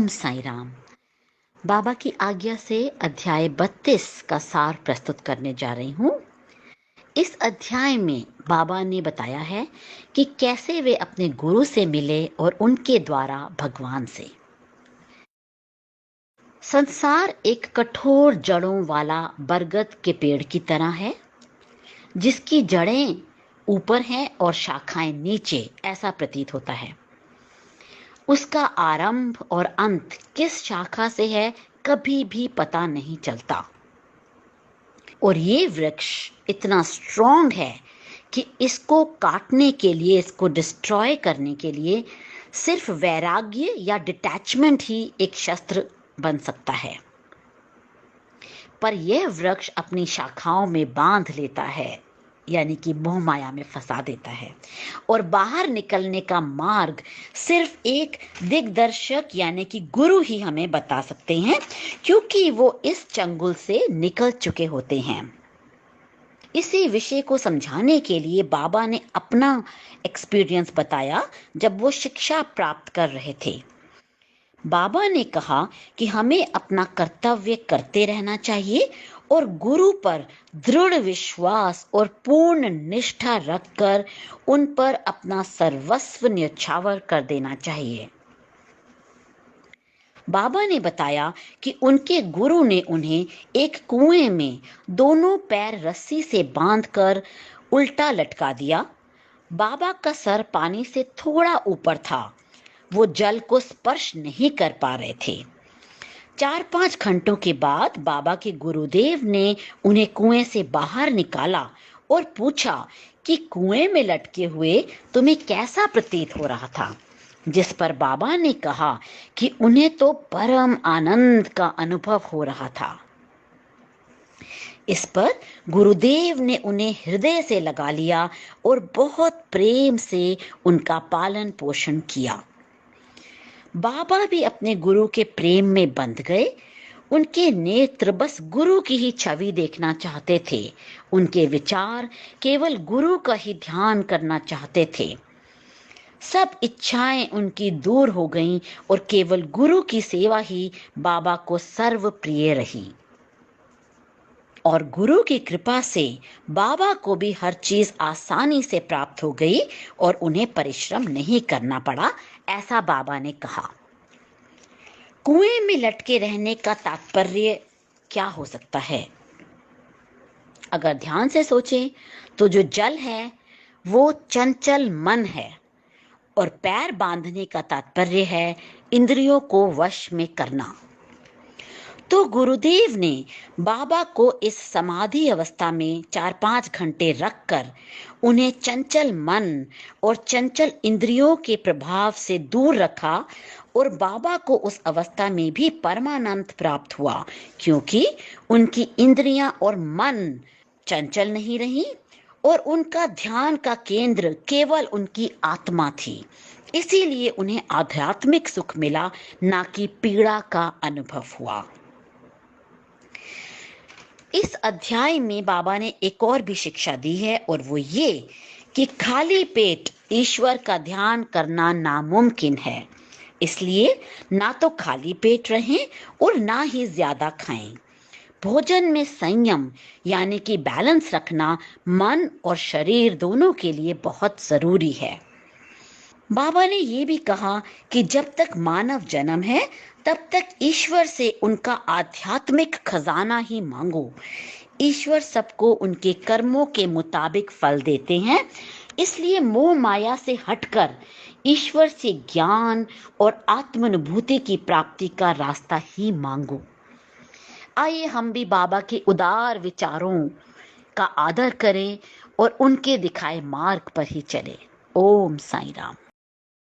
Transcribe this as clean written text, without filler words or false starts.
साईं राम। बाबा की आज्ञा से अध्याय 32 का सार प्रस्तुत करने जा रही हूँ। इस अध्याय में बाबा ने बताया है कि कैसे वे अपने गुरु से मिले और उनके द्वारा भगवान से। संसार एक कठोर जड़ों वाला बरगद के पेड़ की तरह है, जिसकी जड़ें ऊपर हैं और शाखाएं नीचे, ऐसा प्रतीत होता है। उसका आरंभ और अंत किस शाखा से है कभी भी पता नहीं चलता। और ये वृक्ष इतना स्ट्रॉन्ग है कि इसको काटने के लिए, इसको डिस्ट्रॉय करने के लिए सिर्फ वैराग्य या डिटैचमेंट ही एक शस्त्र बन सकता है। पर यह वृक्ष अपनी शाखाओं में बांध लेता है, यानी कि मोह माया में फंसा देता है, और बाहर निकलने का मार्ग सिर्फ एक दिग्दर्शक यानी कि गुरु ही हमें बता सकते हैं, क्योंकि वो इस चंगुल से निकल चुके होते हैं। इसी विषय को समझाने के लिए बाबा ने अपना एक्सपीरियंस बताया जब वो शिक्षा प्राप्त कर रहे थे। बाबा ने कहा कि हमें अपना कर्तव्य करते रहना चाहिए और गुरु पर दृढ़ विश्वास और पूर्ण निष्ठा रखकर उन पर अपना सर्वस्व न्यौछावर कर देना चाहिए। बाबा ने बताया कि उनके गुरु ने उन्हें एक कुएं में दोनों पैर रस्सी से बांधकर उल्टा लटका दिया। बाबा का सर पानी से थोड़ा ऊपर था, वो जल को स्पर्श नहीं कर पा रहे थे। 4-5 घंटों के बाद बाबा के गुरुदेव ने उन्हें कुएं से बाहर निकाला और पूछा कि कुएं में लटके हुए तुम्हें कैसा प्रतीत हो रहा था, जिस पर बाबा ने कहा कि उन्हें तो परम आनंद का अनुभव हो रहा था। इस पर गुरुदेव ने उन्हें हृदय से लगा लिया और बहुत प्रेम से उनका पालन पोषण किया। बाबा भी अपने गुरु के प्रेम में बंध गए। उनके नेत्र बस गुरु की ही छवि देखना चाहते थे। उनके विचार केवल गुरु का ही ध्यान करना चाहते थे। सब इच्छाएं उनकी दूर हो गईं और केवल गुरु की सेवा ही बाबा को सर्वप्रिय रही। और गुरु की कृपा से बाबा को भी हर चीज आसानी से प्राप्त हो गई और उन्हें परिश्रम नहीं करना पड़ा, ऐसा बाबा ने कहा। कुएं में लटके रहने का तात्पर्य क्या हो सकता है? अगर ध्यान से सोचें तो जो जल है वो चंचल मन है और पैर बांधने का तात्पर्य है इंद्रियों को वश में करना। तो गुरुदेव ने बाबा को इस समाधि अवस्था में 4-5 घंटे रखकर उन्हें चंचल मन और चंचल इंद्रियों के प्रभाव से दूर रखा और बाबा को उस अवस्था में भी परमानंद प्राप्त हुआ, क्योंकि उनकी इंद्रियां और मन चंचल नहीं रही और उनका ध्यान का केंद्र केवल उनकी आत्मा थी। इसीलिए उन्हें आध्यात्मिक सुख मिला, ना कि पीड़ा का अनुभव हुआ। इस अध्याय में बाबा ने एक और भी शिक्षा दी है, और वो ये कि खाली पेट ईश्वर का ध्यान करना नामुमकिन है। इसलिए ना तो खाली पेट रहें और ना ही ज्यादा खाएं। भोजन में संयम यानी कि बैलेंस रखना मन और शरीर दोनों के लिए बहुत जरूरी है। बाबा ने ये भी कहा कि जब तक मानव जन्म है तब तक ईश्वर से उनका आध्यात्मिक खजाना ही मांगो। ईश्वर सबको उनके कर्मों के मुताबिक फल देते हैं, इसलिए मोह माया से हटकर ईश्वर से ज्ञान और आत्मानुभूति की प्राप्ति का रास्ता ही मांगो। आइए हम भी बाबा के उदार विचारों का आदर करें और उनके दिखाए मार्ग पर ही चले। ओम साईं राम।